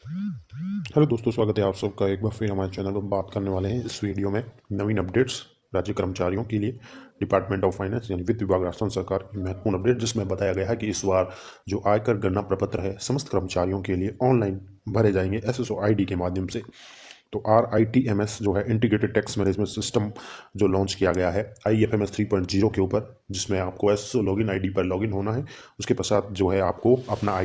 Hello दोस्तों, स्वागत है आप सबका एक बार फिर हमारे चैनल पर। बात करने वाले हैं इस वीडियो में नवीन अपडेट्स राज्य कर्मचारियों के लिए। डिपार्टमेंट ऑफ फाइनेंस यानी वित्त विभाग राजस्थान सरकार की महत्वपूर्ण अपडेट, जिसमें बताया गया है कि इस बार जो आयकर गणना प्रपत्र है समस्त कर्मचारियों के लिए ऑनलाइन भरे जाएंगे एसएसओ आईडी के माध्यम से। तो RITMS जो है इंटीग्रेटेड टैक्स मैनेजमेंट सिस्टम जो लॉन्च किया गया है IFMS 3.0 के ऊपर, जिसमें आपको एसएसओ लॉगिन आईडी पर लॉगिन होना है। उसके पश्चात जो है आपको अपना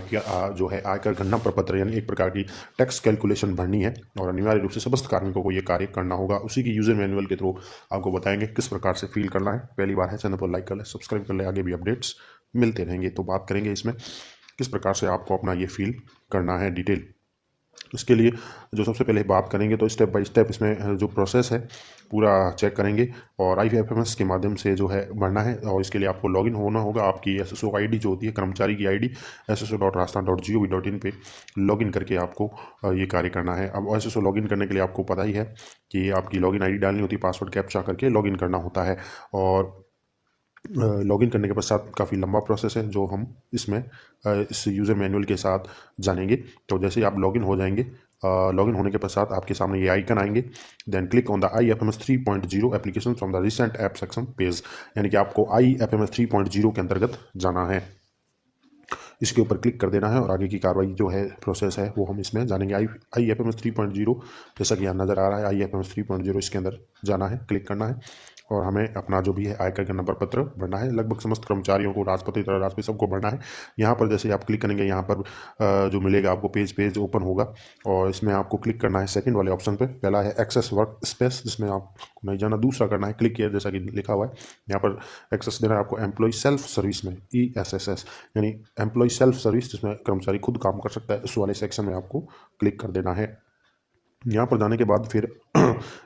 जो है आयकर गणना प्रपत्र यानी एक प्रकार की टैक्स कैलकुलेशन भरनी है और अनिवार्य रूप से समस्त कार्मिकों को ये कार्य करना होगा। उसी की यूजर मैनुअल के थ्रू आपको बताएंगे किस प्रकार से फील करना है। पहली बार है चैनल पर लाइक कर ले, सब्सक्राइब कर ले, आगे भी अपडेट्स मिलते रहेंगे। तो बात करेंगे इसमें किस प्रकार से आपको अपना ये फील करना है डिटेल। इसके लिए जो सबसे पहले बात करेंगे तो स्टेप बाय स्टेप इसमें जो प्रोसेस है पूरा चेक करेंगे और IFMS के माध्यम से जो है भरना है। और इसके लिए आपको लॉगिन होना होगा। आपकी एसएसओ आईडी जो होती है, कर्मचारी की आईडी, sso.rajasthan.gov.in पे लॉगिन करके आपको ये कार्य करना है। अब एसएसओ लॉगिन करने के लिए आपको पता ही है कि आपकी लॉगिन आईडी डालनी होती है, पासवर्ड कैप्चा करके लॉगिन करना होता है। और लॉगिन करने के पश्चात काफ़ी लंबा प्रोसेस है जो हम इसमें इस यूज़र मैनुअल के साथ जानेंगे। तो जैसे ही आप लॉगिन हो जाएंगे, लॉगिन होने के पश्चात आपके सामने ये आइकन आएंगे। Then click on the IFMS 3.0 application from the recent app section page, यानी कि आपको IFMS 3.0 के अंतर्गत जाना है। इसके ऊपर क्लिक कर देना है और आगे की कार्रवाई जो है प्रोसेस है वो हम इसमें जानेंगे। IFMS 3.0 जैसा कि यहाँ नज़र आ रहा है, IFMS 3.0 इसके अंदर जाना है, क्लिक करना है और हमें अपना जो भी है आयकर का नंबर पत्र भरना है। लगभग समस्त कर्मचारियों को राजपत्रित राजपत्रित सबको भरना है। यहाँ पर जैसे आप क्लिक करेंगे, यहाँ पर जो मिलेगा आपको पेज ओपन होगा और इसमें आपको क्लिक करना है सेकंड वाले ऑप्शन पे। पहला है एक्सेस वर्क स्पेस, जिसमें आपको नहीं जाना, दूसरा करना है क्लिक किया जैसा कि लिखा हुआ है। यहाँ पर एक्सेस देना है आपको एम्प्लॉय सेल्फ सर्विस में, ESSS यानी एम्प्लॉय सेल्फ सर्विस, जिसमें कर्मचारी खुद काम कर सकता है। उस वाले सेक्शन में आपको क्लिक कर देना है। यहाँ पर जाने के बाद फिर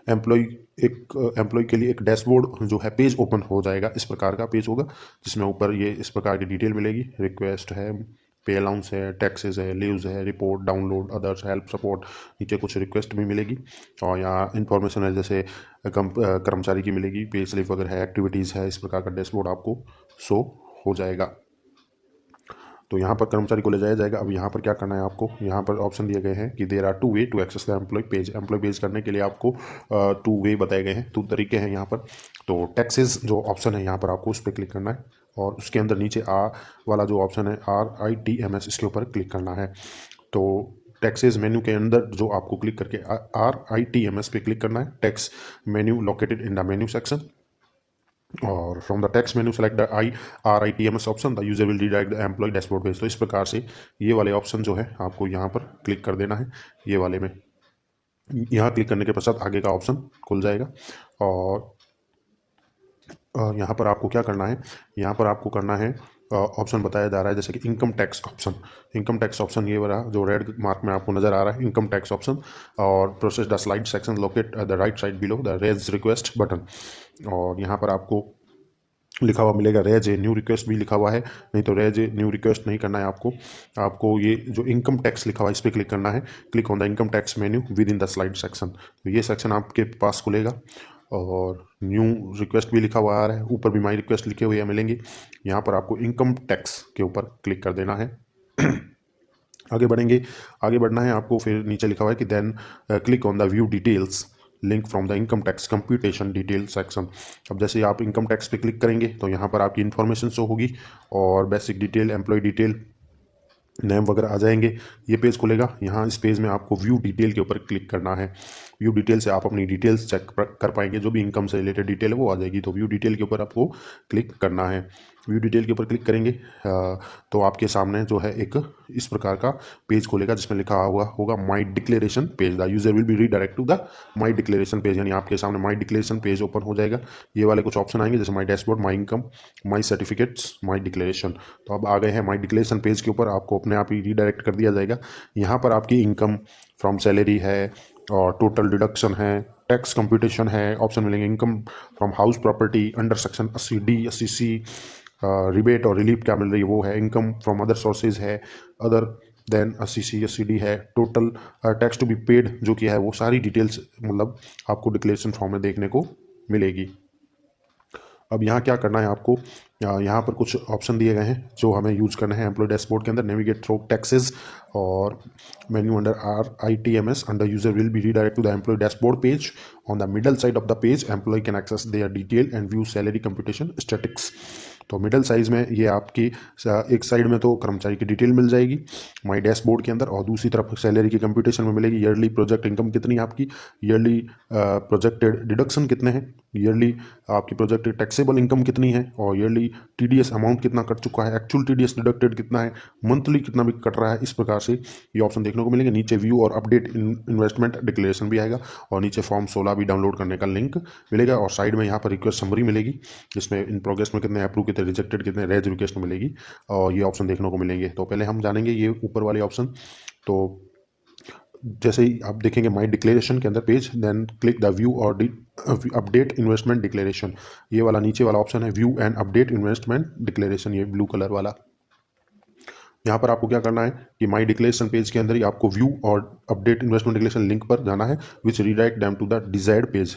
एम्प्लॉय एम्प्लॉय के लिए एक डैशबोर्ड जो है पेज ओपन हो जाएगा। इस प्रकार का पेज होगा जिसमें ऊपर ये इस प्रकार की डिटेल मिलेगी। रिक्वेस्ट है, पे अलाउंस है, टैक्सेस है, लीव्स है, report, download, others, help, support, नीचे कुछ रिक्वेस्ट भी मिलेगी। और यहाँ इन्फॉर्मेशन है जैसे कर्मचारी की मिलेगी, पे स्लिप वगैरह है, एक्टिविटीज़ है। इस प्रकार का डैशबोर्ड आपको शो हो जाएगा। तो यहाँ पर कर्मचारी को ले जाया जाएगा। अब यहाँ पर क्या करना है आपको, यहाँ पर ऑप्शन दिए गए हैं कि there are 2 way to access the employee page. Employee page करने के लिए आपको 2 वे बताए गए हैं, 2 तरीके हैं यहाँ पर। तो टैक्सेस जो ऑप्शन है यहाँ पर आपको उस पर क्लिक करना है और उसके अंदर नीचे वाला जो ऑप्शन है RITMS, इसके ऊपर क्लिक करना है। तो टैक्सेस मेन्यू के अंदर जो आपको क्लिक करके RITMS पे क्लिक करना है। Tax menu located in the menu section, और from the text menu select the RITMS option, the user will redirect the employ dashboard page. तो इस प्रकार से ये वाले ऑप्शन जो है आपको यहाँ पर क्लिक कर देना है। ये वाले में यहाँ क्लिक करने के पश्चात आगे का ऑप्शन खुल जाएगा। और यहाँ पर आपको क्या करना है, यहाँ पर आपको करना है ऑप्शन बताया जा रहा है जैसे कि income tax option. Income tax option ये वाला जो रेड मार्क में आपको नजर आ रहा है, इनकम टैक्स ऑप्शन। और process the slide section locate the right side below the raise request button. और यहाँ पर आपको लिखा हुआ मिलेगा रेज ए न्यू रिक्वेस्ट भी लिखा हुआ है, नहीं तो रेज ए न्यू रिक्वेस्ट नहीं करना है आपको। आपको ये जो इनकम टैक्स लिखा हुआ है इस पर क्लिक करना है। Click on the income tax menu with in the slide section. तो ये सेक्शन आपके पास खुलेगा और न्यू रिक्वेस्ट भी लिखा हुआ आ रहा है, ऊपर भी माई रिक्वेस्ट लिखे हुए मिलेंगे। यहाँ पर आपको इनकम टैक्स के ऊपर क्लिक कर देना है। आगे बढ़ेंगे, आगे बढ़ना है आपको। फिर नीचे लिखा हुआ है कि then click on the view details link from the income tax computation detail section. अब जैसे आप इनकम टैक्स पे क्लिक करेंगे तो यहाँ पर आपकी इन्फॉर्मेशन शो होगी और basic detail, employee detail, name वगैरह आ जाएंगे। ये पेज खुलेगा। यहाँ इस पेज में आपको व्यू डिटेल के ऊपर क्लिक करना है। व्यू डिटेल से आप अपनी डिटेल्स चेक कर पाएंगे, जो भी इनकम से रिलेटेड डिटेल है वो आ जाएगी। तो व्यू डिटेल के ऊपर आपको क्लिक करना है। व्यू डिटेल के ऊपर क्लिक करेंगे तो आपके सामने जो है एक इस प्रकार का पेज खुलेगा जिसमें लिखा हुआ होगा my declaration page. The user will be redirect to the my declaration page, यानी आपके सामने माई डिक्लेरेशन पेज ओपन हो जाएगा। ये वाले कुछ ऑप्शन आएंगे जैसे my dashboard, my income, my certificates, my declaration. तो अब आ गए हैं माई डिक्लेरेशन पेज के ऊपर। आपको अपने आप ही रीडायरेक्ट कर दिया जाएगा। यहाँ पर आपकी इनकम फ्रॉम सैलरी है और टोटल डिडक्शन है, टैक्स कंप्यूटेशन है, ऑप्शन मिलेंगे income from house property under section 80D 80C। Rebate और रिलीफ क्या मिल रही है वो है, इनकम फ्रॉम अदर सोर्सेज है, अदर देन 80C 80D है, total tax to be paid जो कि है वो सारी डिटेल्स मतलब आपको डिक्लेरेशन फॉर्म में देखने को मिलेगी। अब यहाँ क्या करना है आपको, यहाँ पर कुछ ऑप्शन दिए गए हैं जो हमें यूज़ करना है एम्प्लॉय डैशबोर्ड के अंदर। नेविगेट थ्रू टैक्सेस और menu under RITMS under user will be redirect to the employ dashboard page. On the middle side of the page employee can access their detail and view salary computation statics. तो middle size में ये आपकी एक side में तो कर्मचारी की detail मिल जाएगी माई डैशबोर्ड के अंदर, और दूसरी तरफ सैलरी की कंप्यूटेशन में मिलेगी ईयरली प्रोजेक्ट इनकम कितनी है आपकी, ईयरली प्रोजेक्टेड डिडक्शन कितने हैं, ईयरली आपकी प्रोजेक्टेड टैक्सेबल इनकम कितनी है, और ईयरली TDS अमाउंट कितना कट चुका है, एक्चुअल TDS डिडक्टेड कितना है, मंथली कितना भी कट रहा है। इस प्रकार से ये ऑप्शन देखने को मिलेंगे। नीचे व्यू और अपडेट इन्वेस्टमेंट डिक्लेरेशन भी आएगा, और नीचे फॉर्म 16 भी डाउनलोड करने का लिंक मिलेगा, और साइड में यहाँ पर रिक्वेस्ट समरी मिलेगी जिसमें इन प्रोग्रेस में कितने अप्रूव, कितने रिजेक्टेड, कितने रेज रिक्वेस्ट मिलेगी, और ये ऑप्शन देखने को मिलेंगे। तो पहले हम जानेंगे ये ऊपर वाले ऑप्शन। तो जैसे ही आप देखेंगे माई डिक्लेरेशन के अंदर page, then click the view और अपडेट इन्वेस्टमेंट डिक्लेरेशन, ये वाला नीचे वाला ऑप्शन है view and update investment declaration, ये ब्लू कलर वाला। यहाँ पर आपको क्या करना है कि माई डिक्लेरेशन पेज के अंदर ही आपको व्यू और अपडेट इन्वेस्टमेंट डिक्लेरेशन लिंक पर जाना है, which redirect them to the desired page.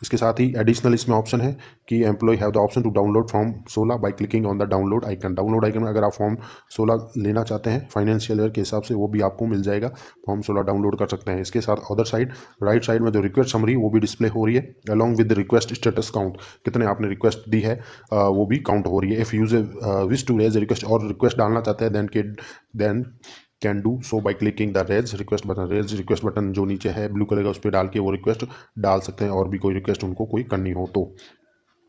इसके साथ ही एडिशनल इसमें ऑप्शन है कि employ have the option to download form 16 by clicking on the download icon. Download icon में अगर आप फॉर्म 16 लेना चाहते हैं फाइनेंशियल ईयर के हिसाब से, वो भी आपको मिल जाएगा, फॉर्म 16 डाउनलोड कर सकते हैं। इसके साथ अदर साइड राइट साइड में जो रिक्वेस्ट समरी वो भी डिस्प्ले हो रही है, along with request status count, कितने आपने रिक्वेस्ट दी है वो भी काउंट हो रही है। If user wish to raise request, और रिक्वेस्ट डालना चाहते हैं then can do so by clicking the raise request button. Raise request button जो नीचे है ब्लू कलर का, उस पर डाल के वो रिक्वेस्ट डाल सकते हैं, और भी कोई रिक्वेस्ट उनको कोई करनी हो तो।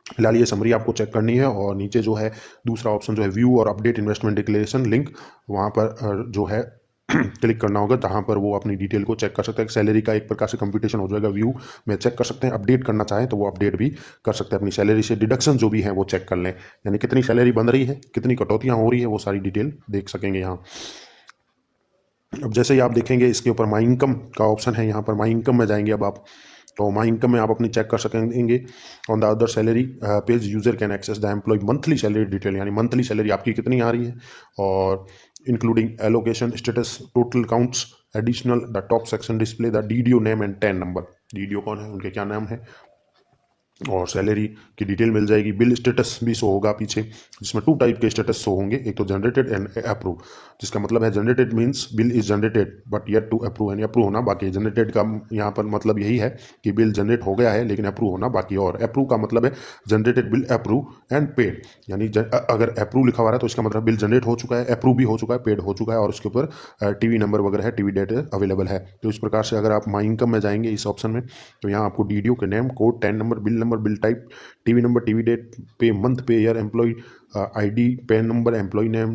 फिलहाल ये समरी आपको चेक करनी है, और नीचे जो है दूसरा ऑप्शन जो है व्यू और अपडेट इन्वेस्टमेंट डिक्लेरेशन लिंक, वहाँ पर जो है क्लिक करना होगा, जहाँ पर वो अपनी डिटेल को चेक कर सकते हैं। सैलरी का एक प्रकार से कंप्यूटेशन हो जाएगा, व्यू में चेक कर सकते हैं, अपडेट करना चाहें तो वो अपडेट भी कर सकते हैं, अपनी सैलरी से डिडक्शन जो भी है वो चेक कर लें, यानी कितनी सैलरी बन रही है, कितनी कटौतियाँ हो रही है, वो सारी डिटेल देख सकेंगे यहाँ। अब जैसे ही आप देखेंगे इसके ऊपर माई इनकम का ऑप्शन है, यहाँ पर माई इनकम में जाएंगे अब आप, तो माई इनकम में आप अपनी चेक कर सकेंगे। On the other salary page user can access the employee monthly salary detail, यानी मंथली सैलरी आपकी कितनी आ रही है, और including allocation status total counts additional the top section display the DDO name and TAN number, DDO कौन है, उनके क्या नाम है, और सैलरी की डिटेल मिल जाएगी। बिल स्टेटस भी शो होगा पीछे, जिसमें 2 टाइप के स्टेटस शो होंगे, एक तो जनरेटेड एंड अप्रूव, जिसका मतलब है generated means bill is generated but yet to approve, यानी अप्रूव होना बाकी। जनरेटेड का यहाँ पर मतलब यही है कि बिल जनरेट हो गया है लेकिन अप्रूव होना बाकी, और अप्रूव का मतलब है generated bill approve and paid, यानी अगर अप्रूव लिखा हुआ है तो इसका मतलब बिल जनरेट हो चुका है, अप्रूव भी हो चुका है, पेड हो चुका है, और उसके ऊपर TV नंबर वगैरह है, TV डेट अवेलेबल है। तो इस प्रकार से अगर आप माई इनकम में जाएंगे इस ऑप्शन में, तो यहाँ आपको DDO के name, code, TAN number, bill type, TV number, TV date, pay month, pay year, employee ID, PAN number, employee name,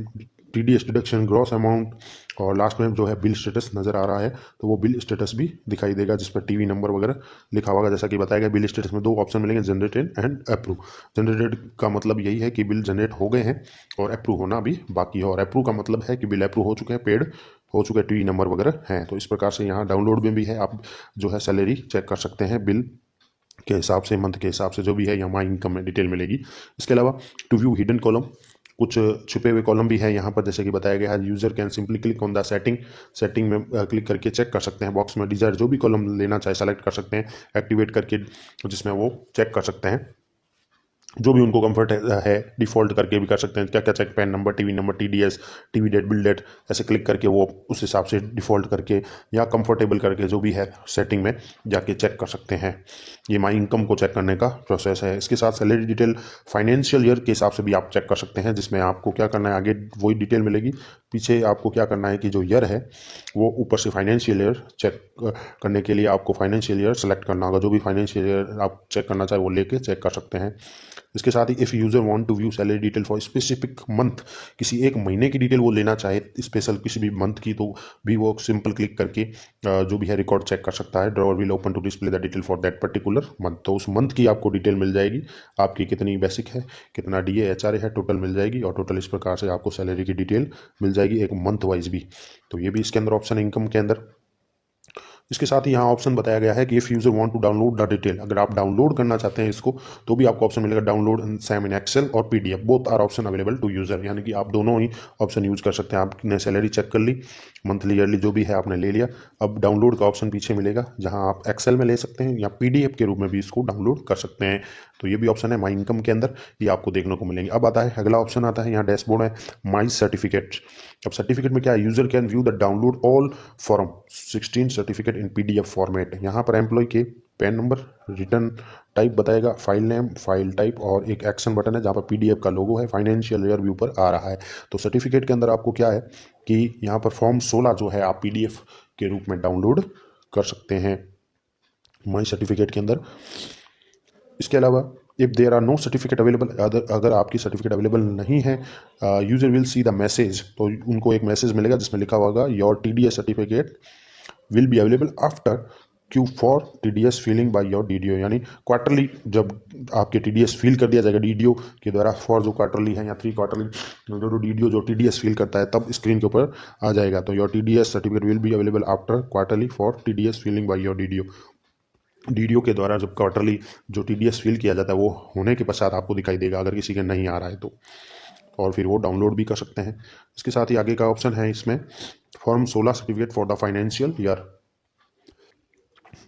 TDS deduction, gross amount, और लास्ट में जो है बिल स्टेटस नज़र आ रहा है, तो वो बिल स्टेटस भी दिखाई देगा जिस पर TV नंबर वगैरह लिखा होगा। जैसा कि बताया गया बिल स्टेटस में 2 ऑप्शन मिलेंगे, जनरेटेड एंड अप्रूव। जनरेटेड का मतलब यही है कि बिल जनरेट हो गए हैं, और अप्रूव होना भी बाकी है, और अप्रूव का मतलब है कि बिल अप्रूव हो चुके हैं, पेड हो चुके हैं, TV नंबर वगैरह हैं। तो इस प्रकार से यहाँ डाउनलोड में भी है, आप जो है सैलरी चेक कर सकते हैं, बिल के हिसाब से, मंथ के हिसाब से जो भी है, या माई इनकम में डिटेल मिलेगी। इसके अलावा टू व्यू हिडन कॉलम, कुछ छुपे हुए कॉलम भी है यहाँ पर, जैसे कि बताया गया है। User can simply click on the setting में क्लिक करके चेक कर सकते हैं, बॉक्स में डिजायर जो भी कॉलम लेना चाहे सेलेक्ट कर सकते हैं, एक्टिवेट करके, जिसमें वो चेक कर सकते हैं जो भी उनको कंफर्ट है। डिफ़ॉल्ट करके भी कर सकते हैं, क्या क्या check, PAN number, TV number, TDS, TV date, bill date, ऐसे क्लिक करके वो उस हिसाब से डिफ़ॉल्ट करके या कंफर्टेबल करके जो भी है सेटिंग में जाके चेक कर सकते हैं। ये माई इनकम को चेक करने का प्रोसेस है। इसके साथ सैलरी डिटेल फाइनेंशियल ईयर के हिसाब से भी आप चेक कर सकते हैं, जिसमें आपको क्या करना है, आगे वही डिटेल मिलेगी, पीछे आपको क्या करना है कि जो ईयर है वो ऊपर से फाइनेंशियल ईयर चेक करने के लिए आपको फाइनेंशियल ईयर सेलेक्ट करना होगा। जो भी फाइनेंशियल ईयर आप चेक करना चाहे वो लेके चेक कर सकते हैं। इसके साथ ही if user want to view salary detail for specific month, किसी एक महीने की डिटेल वो लेना चाहे स्पेशल किसी भी मंथ की, तो भी वो सिंपल क्लिक करके जो भी है रिकॉर्ड चेक कर सकता है। Drawer will open to display the detail for that particular month, तो उस मंथ की आपको डिटेल मिल जाएगी, आपकी कितनी बेसिक है, कितना DA HRA है, टोटल मिल जाएगी, और टोटल इस प्रकार से आपको सैलरी की डिटेल मिल जाएगी एक मंथ वाइज भी। तो ये भी इसके अंदर ऑप्शन है इनकम के अंदर। इसके साथ ही यहाँ ऑप्शन बताया गया है कि if user want to download the detail, अगर आप डाउनलोड करना चाहते हैं इसको तो भी आपको ऑप्शन मिलेगा, डाउनलोड सेम इन एक्सेल और PDF, both are option available to user, यानी कि आप दोनों ही ऑप्शन यूज़ कर सकते हैं। आपने सैलरी चेक कर ली मंथली ईयरली जो भी है आपने ले लिया। अब डाउनलोड का ऑप्शन पीछे मिलेगा, जहां आप एक्सेल में ले सकते हैं या पीडीएफ के रूप में भी इसको डाउनलोड कर सकते हैं। तो ये भी ऑप्शन है माई इनकम के अंदर, ये आपको देखने को मिलेंगे। अब आता है अगला ऑप्शन, आता है यहाँ डैशबोर्ड है माई सर्टिफिकेट। अब सर्टिफिकेट में क्या है, user can view the download all form 16 certificate in PDF format. यहाँ पर एम्प्लॉय के पैन नंबर, रिटर्न टाइप बताएगा, फाइल नेम, फाइल टाइप और एक एक्शन बटन है जहाँ पर पीडीएफ का लोगो है, फाइनेंशियल ईयर व्यू पर आ रहा है। तो सर्टिफिकेट के अंदर आपको क्या है कि यहाँ पर फॉर्म 16 जो है आप पीडीएफ के रूप में डाउनलोड कर सकते हैं माई सर्टिफिकेट के अंदर। इसके अलावा if there are no certificate available, अगर आपकी सर्टिफिकेट अवेलेबल नहीं है, user will see the message, तो उनको एक मैसेज मिलेगा जिसमें लिखा होगा your TDS certificate will be available after Q for TDS filing by your DDO. यानी क्वार्टरली जब आपके टीडीएस फिल कर दिया जाएगा डीडीओ के द्वारा, फॉर जो क्वार्टरली है या 3 क्वार्टरली जो डीडीओ जो टीडीएस फिल करता है तब स्क्रीन के ऊपर आ जाएगा। तो your TDS certificate will be available after quarterly for TDS filing by your DDO. DDO के द्वारा जब क्वार्टरली जो टीडीएस फिल किया जाता है वो होने के पश्चात आपको दिखाई देगा, अगर किसी के नहीं आ रहा है तो, और फिर वो डाउनलोड भी कर सकते हैं। इसके साथ ही आगे का ऑप्शन है इसमें form 16 certificate for the financial year.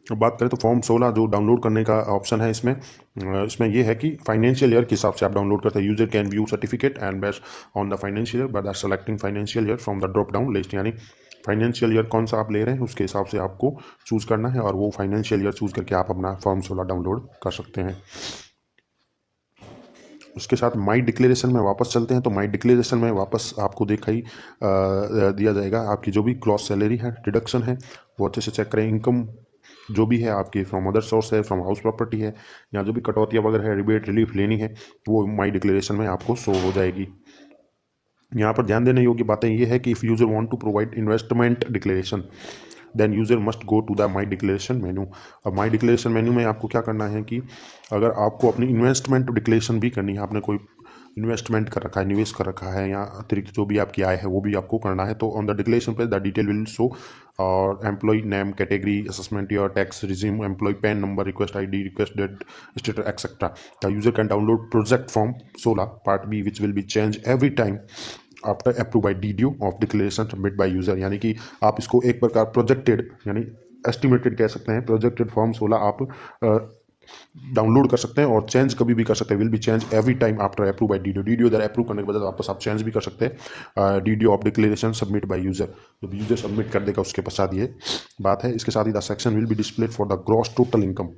अब बात करें तो फॉर्म 16 जो डाउनलोड करने का ऑप्शन है इसमें ये है कि फाइनेंशियल ईयर के हिसाब से आप डाउनलोड करते हैं। User can view certificate and based on the financial year by selecting financial year from the drop down list. यानी फाइनेंशियल ईयर कौन सा आप ले रहे हैं उसके हिसाब से आपको चूज करना है और वो फाइनेंशियल ईयर चूज करके आप अपना फॉर्म 16 डाउनलोड कर सकते हैं। उसके साथ माई डिक्लेरेशन में वापस चलते हैं। तो माई डिक्लेरेशन में वापस आपको दिखाई दिया जाएगा आपकी जो भी ग्रॉस सैलरी है, डिडक्शन है, वो अच्छे से चेक करें। इनकम जो भी है आपकी फ्रॉम अदर सोर्स है, फ्रॉम हाउस प्रॉपर्टी है, या जो भी कटौतियाँ वगैरह है, रिबेट रिलीफ लेनी है, वो माई डिक्लेरेशन में आपको शो हो जाएगी। यहाँ पर ध्यान देने योग्य बातें ये है कि if user want to provide investment declaration then user must go to the my declaration menu. अब माई डिक्लेरेशन मेन्यू में आपको क्या करना है कि अगर आपको अपनी इन्वेस्टमेंट डिक्लेरेशन भी करनी है, आपने कोई इन्वेस्टमेंट कर रखा है, निवेश कर रखा है, या अतिरिक्त जो भी आपकी आय है वो भी आपको करना है, तो on the declaration page the detail will show और employ name, category, assessment year, tax resume, employ pan number, request ID, request date, status etcetera. The user can download project form 16 part B which will be change every time after approve by DDO of declaration submit by user. यानी कि आप इसको एक प्रकार projected यानी estimated कह सकते हैं, प्रोजेक्टेड फॉर्म 16 आप डाउनलोड कर सकते हैं और चेंज कभी भी कर सकते हैं। Will be change every time after approve by DDO. DDO द्वारा अप्रूव करने के बाद वापस आप चेंज भी कर सकते हैं। DDO of declaration submit by user, जब यूजर सबमिट कर देगा उसके पश्चात ये बात है। इसके साथ ही the section will be displayed for the gross total income,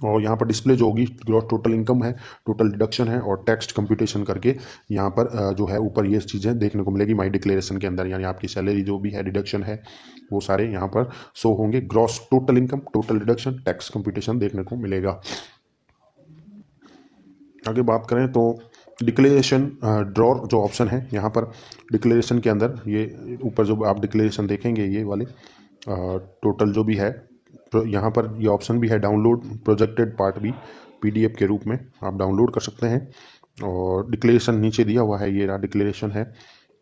और यहाँ पर डिस्प्ले जो होगी ग्रॉस टोटल इनकम है, टोटल डिडक्शन है और टैक्स कंप्यूटेशन करके यहाँ पर जो है ऊपर ये चीज़ें देखने को मिलेगी माई डिक्लेरेशन के अंदर। यानी आपकी सैलरी जो भी है, डिडक्शन है, वो सारे यहाँ पर शो होंगे। Gross total income, total deduction, tax computation देखने को मिलेगा। आगे बात करें तो डिक्लेरेशन ड्रॉर जो ऑप्शन है, यहाँ पर डिक्लेरेशन के अंदर ये ऊपर जो आप डिक्लेरेशन देखेंगे ये वाले टोटल जो भी है, यहाँ पर ये ऑप्शन भी है डाउनलोड प्रोजेक्टेड पार्ट भी पीडीएफ के रूप में आप डाउनलोड कर सकते हैं। और डिक्लेरेशन नीचे दिया हुआ है, ये रहा डिक्लेरेशन है।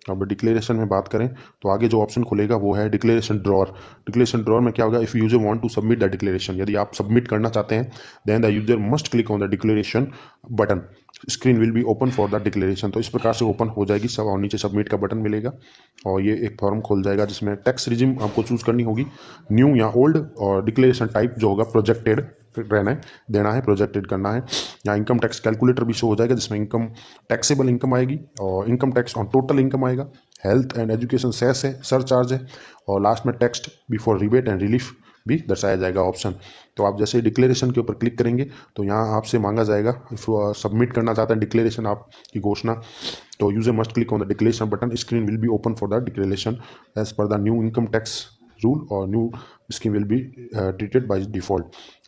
अब डिक्लेरेशन में बात करें तो आगे जो ऑप्शन खुलेगा वो है डिक्लेरेशन ड्रॉर। डिक्लेरेशन ड्रॉर में क्या होगा, if user want to submit the declaration, यदि आप सबमिट करना चाहते हैं then the user must click on the declaration button, screen will be open for the declaration. तो इस प्रकार से ओपन हो जाएगी सब, और नीचे सबमिट का बटन मिलेगा और ये एक फॉर्म खोल जाएगा जिसमें टैक्स रिजिम आपको चूज करनी होगी, न्यू या ओल्ड, और डिक्लेरेशन टाइप जो होगा प्रोजेक्टेड रहना है, देना है, प्रोजेक्टेड करना है। या इनकम टैक्स कैलकुलेटर भी शो हो जाएगा जिसमें इनकम टैक्सेबल इनकम आएगी और income tax on total income आएगा, हेल्थ एंड एजुकेशन सेस है, सरचार्ज है, और लास्ट में tax before rebate and relief भी दर्शाया जाएगा ऑप्शन। तो आप जैसे डिक्लेरेशन के ऊपर क्लिक करेंगे तो यहाँ आपसे मांगा जाएगा, सबमिट करना चाहते हैं डिक्लेरेशन आपकी घोषणा, तो user must click on the declaration button, screen will be open for the declaration as per the new income tax rule और new scheme will be treated by default.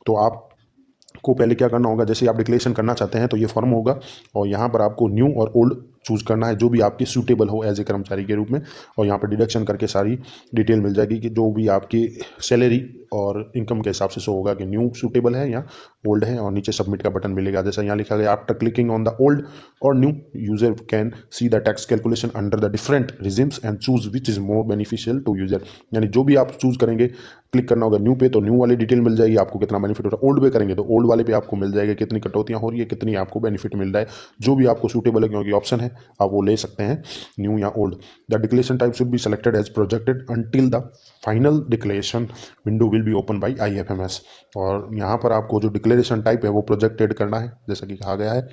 तो आपको पहले क्या करना होगा, जैसे आप डिक्लेरेशन करना चाहते हैं तो ये फॉर्म होगा और यहाँ पर आपको न्यू और ओल्ड चूज करना है जो भी आपके सूटेबल हो एज ए कर्मचारी के रूप में, और यहाँ पर डिडक्शन करके सारी डिटेल मिल जाएगी कि जो भी आपकी सैलरी और इनकम के हिसाब से शो होगा कि न्यू सूटेबल है या ओल्ड है, और नीचे सबमिट का बटन मिलेगा। जैसा यहाँ लिखा गया, after clicking on the old और new user can see the tax calculation under the different regimes and choose which is more beneficial to user. यानी जो भी आप चूज करेंगे, क्लिक करना होगा न्यू पे तो न्यू वाली डिटेल मिल जाएगी आपको, कितना बेनिफिट हो रहा है। ओल्ड पे करेंगे तो ओल्ड वाले पे आपको मिल जाएगा कितनी कटौतियां हो रही है, कितनी आपको बेनिफिट मिल रहा है, जो भी आपको सूटेबल है, क्योंकि ऑप्शन है आप वो ले सकते हैं, न्यू या old. The declaration type should be selected as projected until the final declaration window will be open by IFMS। और यहाँ पर आपको जो डिक्लेरेशन टाइप है वो प्रोजेक्टेड करना है, जैसा कि कहा गया है।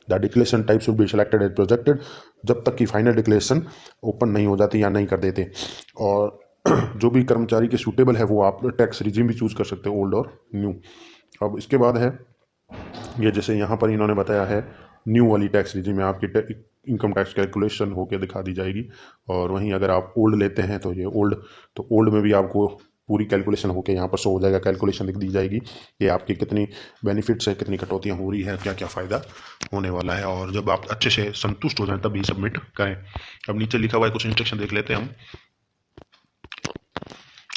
The declaration type should be selected as projected, जब तक कि फाइनल डिक्लेरेशन ओपन नहीं हो जाती या नहीं कर देते। और जो भी कर्मचारी के सूटेबल है वो आप टैक्स रिजीम भी चूज कर सकते हो, ओल्ड और न्यू। अब इसके बाद है ये, जैसे यहाँ पर इन्होंने बताया है, न्यू वाली टैक्स रिजीम में आपकी इनकम टैक्स कैलकुलेशन होकर दिखा दी जाएगी। और वहीं अगर आप ओल्ड लेते हैं तो ये ओल्ड, तो ओल्ड में भी आपको पूरी कैलकुलेशन होकर यहाँ पर शो हो जाएगा, कैलकुलेशन दिख दी जाएगी कि आपकी कितनी बेनिफिट्स है, कितनी कटौतियाँ हो रही है, क्या क्या फ़ायदा होने वाला है। और जब आप अच्छे से संतुष्ट हो जाएं तभी सबमिट करें। अब नीचे लिखा हुआ है, कुछ इंस्ट्रक्शन देख लेते हैं हम।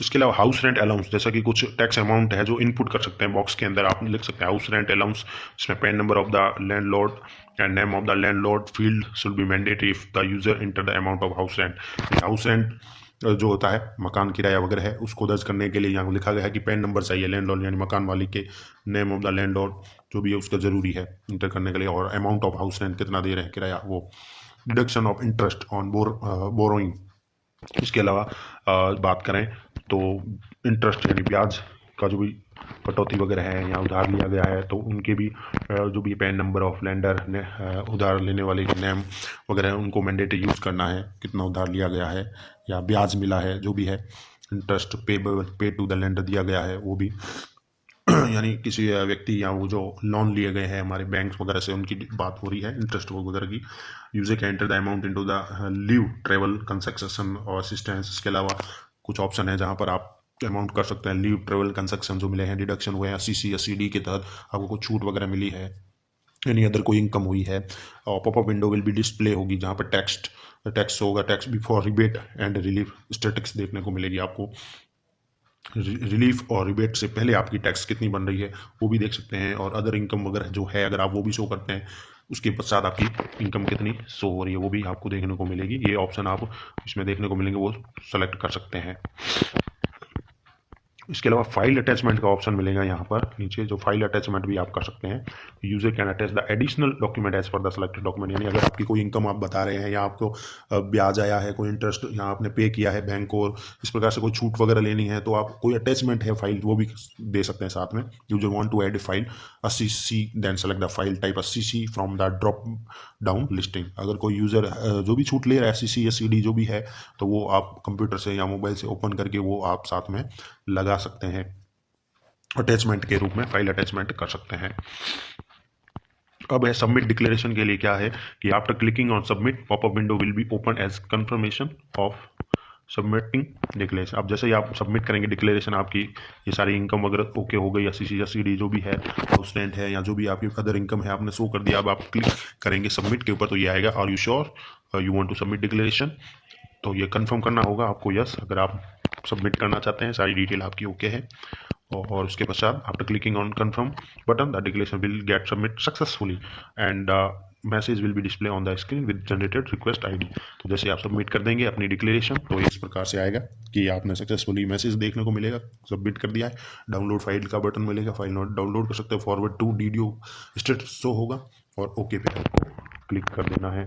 इसके अलावा हाउस रेंट अलाउंस, जैसा कि कुछ टैक्स अमाउंट है जो इनपुट कर सकते हैं, बॉक्स के अंदर आप लिख सकते हैं हाउस रेंट अलाउंस, जिसमें pan number of the landlord and name of the landlord field should be mandatory if the user enter the amount of house rent. House rent जो होता है मकान किराया वगैरह है, उसको दर्ज करने के लिए यहाँ लिखा गया है कि पैन नंबर चाहिए लैंडलॉर्ड यानी मकान मालिक के, नेम ऑफ द लैंडलॉर्ड जो भी है उसका ज़रूरी है इंटर करने के लिए, और अमाउंट ऑफ हाउस रेंट कितना दे रहे हैं किराया वो, deduction of interest on borrowing. इसके अलावा बात करें तो इंटरेस्ट यानी ब्याज का जो भी कटौती वगैरह है या उधार लिया गया है तो उनके भी जो भी पैन नंबर ऑफ लेंडर ने उधार लेने वाले के नेम वगैरह उनको मैंडेटरी यूज़ करना है, कितना उधार लिया गया है या ब्याज मिला है, जो भी है इंटरेस्ट पे टू द लेंडर दिया गया है वो भी यानी किसी व्यक्ति या वो जो लोन लिए गए हैं हमारे बैंक वगैरह से, उनकी बात हो रही है इंटरेस्ट वगैरह की। User can enter the amount into the leave travel concession और असिस्टेंस। इसके अलावा कुछ ऑप्शन है जहां पर आप अमाउंट कर सकते हैं, लीव ट्रेवल कंसेक्शन जो मिले हैं, डिडक्शन हुए हैं CC या CD के तहत, आपको कुछ छूट वगैरह मिली है, यानी अदर कोई इनकम हुई है। और popup window will be display होगी जहाँ पर टैक्स होगा, tax before rebate and relief statics देखने को मिलेगी आपको। रिलीफ और रिबेट से पहले आपकी टैक्स कितनी बन रही है वो भी देख सकते हैं, और अदर इनकम वगैरह जो है अगर आप वो भी शो करते हैं उसके पश्चात आपकी इनकम कितनी शो हो रही है वो भी आपको देखने को मिलेगी। ये ऑप्शन आप इसमें देखने को मिलेंगे, वो सेलेक्ट कर सकते हैं। इसके अलावा फाइल अटैचमेंट का ऑप्शन मिलेगा यहाँ पर नीचे, जो फाइल अटैचमेंट भी आप कर सकते हैं। User can attach the additional document as per the selected document, यानी अगर आपकी कोई इनकम आप बता रहे हैं या आपको ब्याज आया है, कोई इंटरेस्ट यहाँ आपने पे किया है बैंक को, और इस प्रकार से कोई छूट वगैरह लेनी है तो आप कोई अटैचमेंट है फाइल वो भी दे सकते हैं साथ में। User want to add a file CC then select the file type CC from the drop down listing. अगर कोई यूज़र जो भी छूट ले रहा है CC या CD जो भी है तो वो आप कंप्यूटर से या मोबाइल से ओपन करके वो आप साथ में लगा सकते हैं, अटैचमेंट के रूप में फाइल अटैचमेंट कर सकते हैं। अब है सबमिट डिक्लेरेशन के लिए क्या है कि after clicking on submit popup window will be open as confirmation of submitting declaration. अब जैसे ही आप सबमिट करेंगे डिक्लेरेशन, आपकी ये सारी इनकम वगैरह ओके हो गई या CC या CD जो भी है, हाउस रेंट है या जो भी आपकी अदर इनकम है आपने शो कर दिया, अब आप क्लिक करेंगे सबमिट के ऊपर तो ये आएगा are you sure you want to submit declaration, तो ये कंफर्म करना होगा आपको यस, अगर आप सबमिट करना चाहते हैं, सारी डिटेल आपकी ओके है। और उसके पश्चात after clicking on confirm button the declaration will get submit successfully and message will be display on the screen with generated request ID। तो जैसे आप सबमिट कर देंगे अपनी डिक्लेरेशन तो इस प्रकार से आएगा कि आपने सक्सेसफुली मैसेज देखने को मिलेगा, सबमिट कर दिया है। डाउनलोड फाइल का बटन मिलेगा, फाइल डाउनलोड कर सकते हो, forward to DDO status show होगा और ओके पे आपको क्लिक कर देना है।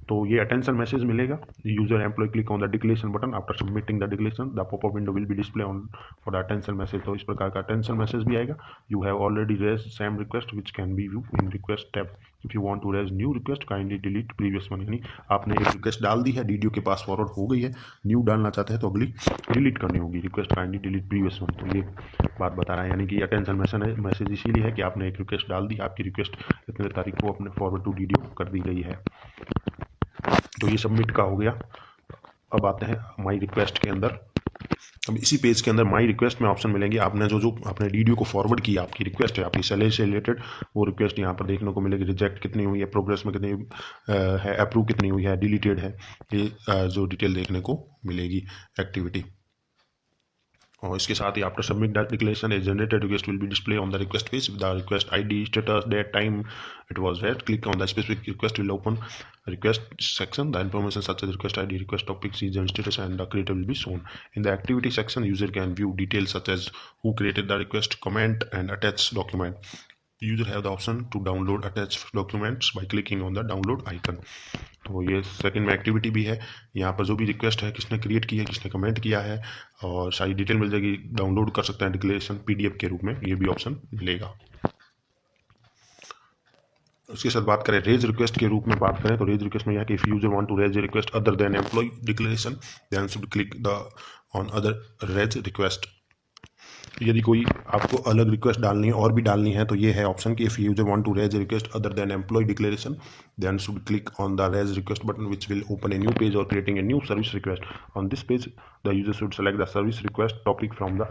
तो ये अटेंशन मैसेज मिलेगा, user employ click on the declaration button after submitting the declaration the popup window will be display on for the attention message. तो इस प्रकार का अटेंशन मैसेज भी आएगा। You have already raise same request which can be view in request tab, if you want to raise new request kindly delete previous one, यानी आपने एक request डाल दी है, DDO के पास फॉरवर्ड हो गई है, न्यू डालना चाहते हैं तो अगली डिलीट करनी होगी, request kindly delete previous one. तो ये बात बता रहा है, यानी कि अटेंशन मैसेज इसीलिए है कि आपने एक रिक्वेस्ट डाल दी, आपकी रिक्वेस्ट इतने तारीख को अपने फॉरवर्ड टू DDO कर दी गई है। तो ये सबमिट का हो गया। अब आते हैं माई रिक्वेस्ट के अंदर। अब इसी पेज के अंदर माई रिक्वेस्ट में ऑप्शन मिलेंगे, आपने जो आपने DDO को फॉरवर्ड किया, आपकी रिक्वेस्ट है, आपकी सैलरी से रिलेटेड वो रिक्वेस्ट यहाँ पर देखने को मिलेगी। रिजेक्ट कितनी हुई है, प्रोग्रेस में कितनी है, अप्रूव कितनी हुई है, डिलीटेड है, ये जो डिटेल देखने को मिलेगी एक्टिविटी। और इसके साथ ही after submit that declaration a generated request will be display on the request page with the request ID, status, date, time it was read. Click on the specific request will open request section. The information such as request ID, request topic, season, status, and the creator will be shown. In the activity section, user can view details such as who created the request, comment, and attach document. User have the option to download attached documents by clicking on the download icon. तो ये second में activity भी है। यहाँ पर जो भी request है, किसने क्रिएट की है, किसने कमेंट किया है, और सारी डिटेल मिल जाएगी। डाउनलोड कर सकते हैं डिक्लेरेशन PDF के रूप में, ये भी ऑप्शन मिलेगा। उसके साथ बात करें रेज रिक्वेस्ट के रूप में बात करें तो रेज रिक्वेस्ट में यहाँ if user want to raise request other than employ declaration then should click the on other raise request. यदि कोई आपको अलग रिक्वेस्ट डालनी है और भी डालनी है तो ये है ऑप्शन कि if user want to raise request other than employ declaration then should click on the raise request button which will open a new page और creating a new service request. On this page the user should select the service request topic from the